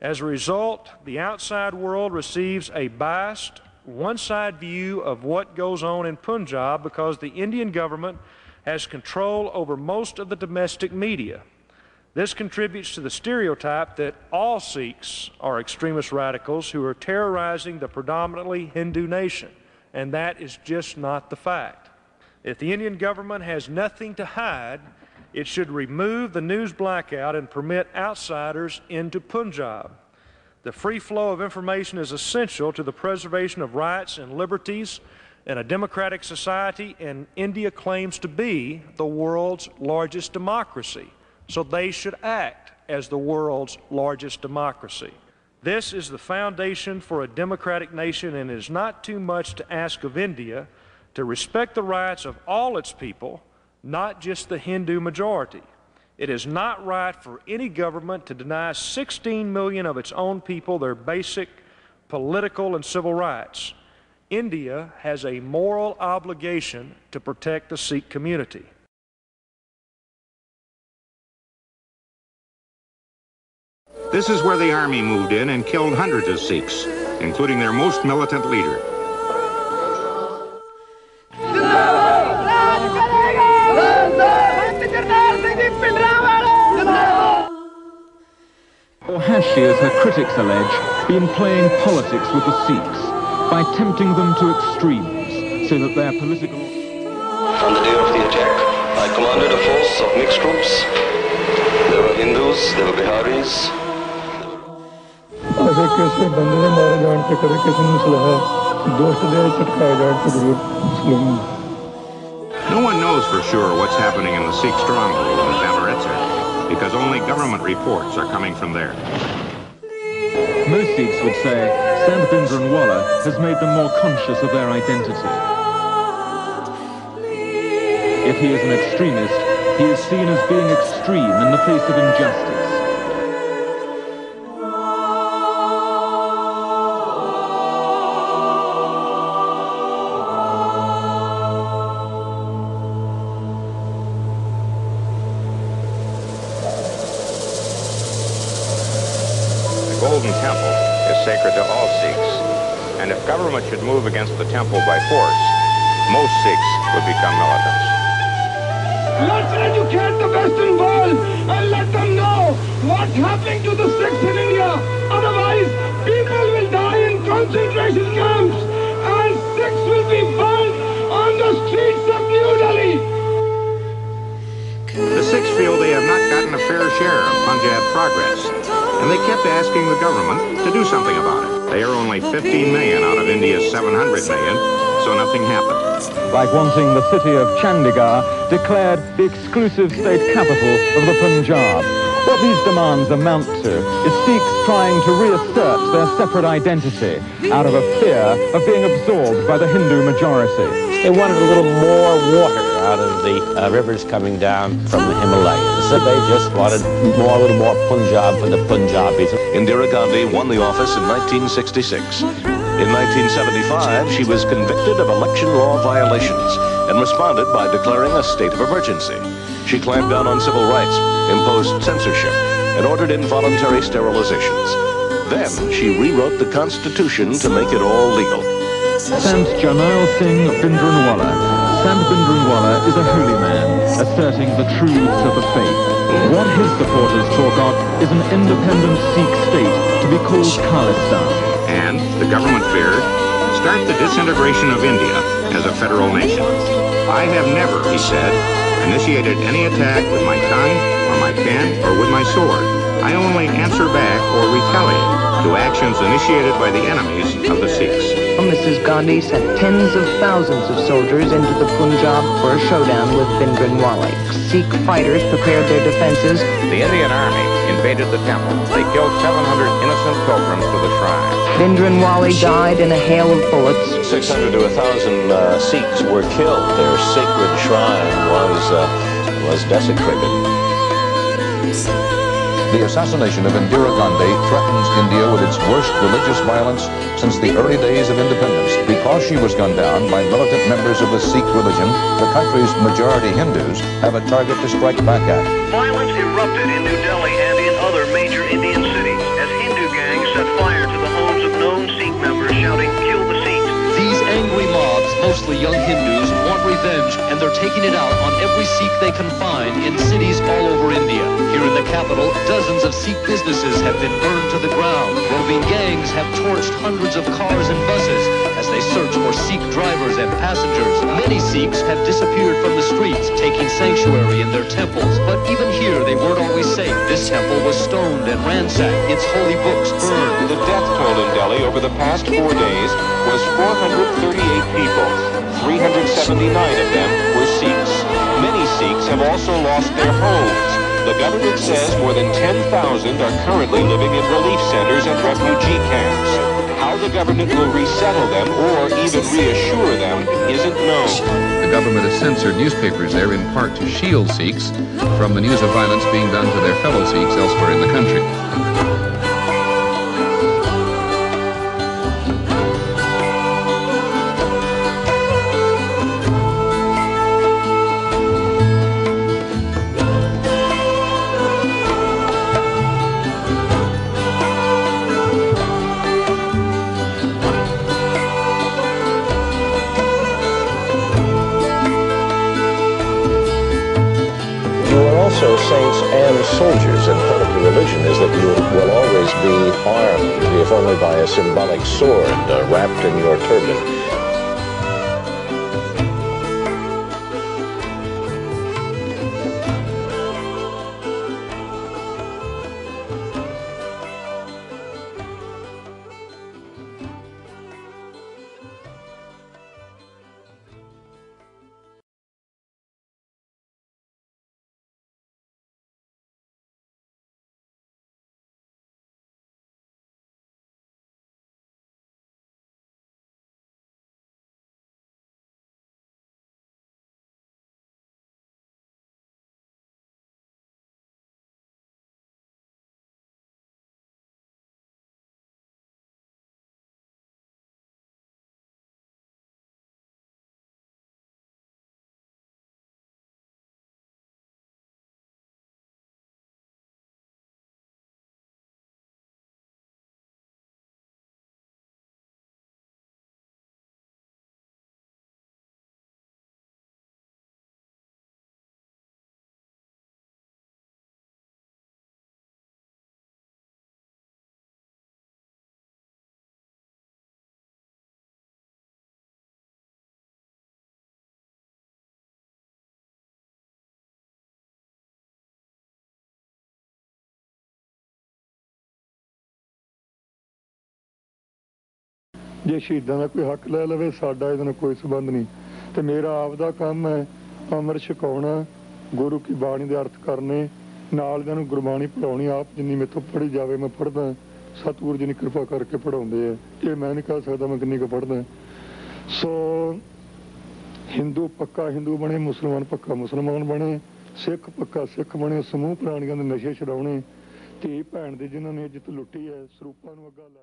As a result, the outside world receives a biased, one-side view of what goes on in Punjab because the Indian government has control over most of the domestic media. This contributes to the stereotype that all Sikhs are extremist radicals who are terrorizing the predominantly Hindu nation, and that is just not the fact. If the Indian government has nothing to hide, it should remove the news blackout and permit outsiders into Punjab. The free flow of information is essential to the preservation of rights and liberties in a democratic society, and India claims to be the world's largest democracy, so they should act as the world's largest democracy. This is the foundation for a democratic nation, and it is not too much to ask of India to respect the rights of all its people, not just the Hindu majority. It is not right for any government to deny 16 million of its own people their basic political and civil rights. India has a moral obligation to protect the Sikh community. This is where the army moved in and killed hundreds of Sikhs, including their most militant leader. Or has she, as her critics allege, been playing politics with the Sikhs by tempting them to extremes so that their political... On the day of the attack, I commanded a force of mixed groups. There were Hindus, there were Biharis. No one knows for sure what's happening in the Sikh stronghold in Amritsar, because only government reports are coming from there. Most Sikhs would say Sant Bhindranwala has made them more conscious of their identity. If he is an extremist, he is seen as being extreme in the face of injustice. The Golden Temple is sacred to all Sikhs, and if government should move against the temple by force, most Sikhs would become militants. Let's educate the Western world and let them know what's happening to the Sikhs in India. Otherwise, people will die in concentration camps and Sikhs will be burned on the streets of New Delhi. The Sikhs feel they have not gotten a fair share of Punjab progress, and they kept asking the government to do something about it. They are only 15 million out of India's 700 million, so nothing happened. Like wanting the city of Chandigarh declared the exclusive state capital of the Punjab. What these demands amount to is Sikhs trying to reassert their separate identity out of a fear of being absorbed by the Hindu majority. They wanted a little more water out of the rivers coming down from the Himalayas. So they just wanted a little more Punjab for the Punjabis. Indira Gandhi won the office in 1966. In 1975, she was convicted of election law violations and responded by declaring a state of emergency. She clamped down on civil rights, imposed censorship, and ordered involuntary sterilizations. Then she rewrote the Constitution to make it all legal. Sant Janal Singh Bhindranwala. Sant Bhindranwala is a holy man, asserting the truths of the faith. What his supporters talk of is an independent Sikh state to be called Khalistan. And, the government feared, start the disintegration of India as a federal nation. I have never, he said, initiated any attack with my tongue, or my pen, or with my sword. I only answer back or retaliate to actions initiated by the enemies of the Sikhs. Mrs. Gandhi sent tens of thousands of soldiers into the Punjab for a showdown with Bhindranwala. Sikh fighters prepared their defenses. The Indian army invaded the temple. They killed 700 innocent pilgrims to the shrine. Bhindranwala died in a hail of bullets. 600 to 1,000 Sikhs were killed. Their sacred shrine was desecrated. The assassination of Indira Gandhi threatens India with its worst religious violence since the early days of independence. Because she was gunned down by militant members of the Sikh religion, the country's majority Hindus have a target to strike back at. Violence erupted in New Delhi and in other major Indian cities as Hindu gangs set fire to the homes of known Sikh members, shouting, "Kill the Sikhs." These angry mobs, mostly young Hindus, want revenge, and they're taking it out on every Sikh they can find in cities all over India. Here in the capital, dozens of Sikh businesses have been burned to the ground. Roving gangs have torched hundreds of cars and buses as they search for Sikh drivers and passengers. Many Sikhs have disappeared from the streets, taking sanctuary in their temples. But even here, they weren't always safe. This temple was stoned and ransacked, its holy books burned. The death toll in Delhi over the past 4 days was 438 people. 379 of them were Sikhs. Many Sikhs have also lost their homes. The government says more than 10,000 are currently living in relief centers and refugee camps. How the government will resettle them or even reassure them isn't known. The government has censored newspapers there in part to shield Sikhs from the news of violence being done to their fellow Sikhs elsewhere in the country. Also saints and soldiers, and part of your religion is that you will always be armed, if only by a symbolic sword wrapped in your turban. ਜੇ ਸ਼ਹੀਦਾਂ ਦਾ ਕੋਈ ਹੱਕ ਲੈ ਲਵੇ ਸਾਡਾ ਇਹਦੇ ਨਾਲ ਕੋਈ ਸੰਬੰਧ ਨਹੀਂ ਤੇ ਮੇਰਾ ਆਪਦਾ ਕੰਮ ਹੈ ਅੰਮ੍ਰਿਤ ਛਕਾਉਣਾ ਗੁਰੂ ਕੀ ਬਾਣੀ ਦੇ ਅਰਥ ਕਰਨੇ ਨਾਲ ਇਹਨਾਂ ਨੂੰ ਗੁਰਬਾਣੀ ਪੜਾਉਣੀ ਆਪ ਜਿੰਨੀ ਮੇਥੋਂ ਪੜ੍ਹੀ ਜਾਵੇ ਮੈਂ ਪੜ੍ਹਦਾ ਸਤਿਗੁਰੂ ਜੀ ਨੇ ਕਿਰਪਾ ਕਰਕੇ ਪੜਾਉਂਦੇ ਆ ਇਹ ਮੈਂ ਨਹੀਂ ਕਹਿ ਸਕਦਾ ਮੈਂ ਕਿੰਨੀ ਕੁ ਪੜ੍ਹਦਾ ਸੋ ਹਿੰਦੂ ਪੱਕਾ ਹਿੰਦੂ ਬਣੇ ਮੁਸਲਮਾਨ ਪੱਕਾ ਮੁਸਲਮਾਨ ਬਣੇ ਸਿੱਖ ਪੱਕਾ ਸਿੱਖ ਬਣੇ ਸਮੂਹ ਪ੍ਰਾਣੀਆਂ ਦੇ ਨਸ਼ੇ ਛਡਾਉਣੇ ਧੀ ਭੈਣ ਦੇ ਜਿਨ੍ਹਾਂ ਨੇ ਇੱਜ਼ਤ ਲੁੱਟੀ ਹੈ ਸਰੂਪਾਂ ਨੂੰ ਅੱਗਾ ਲਾ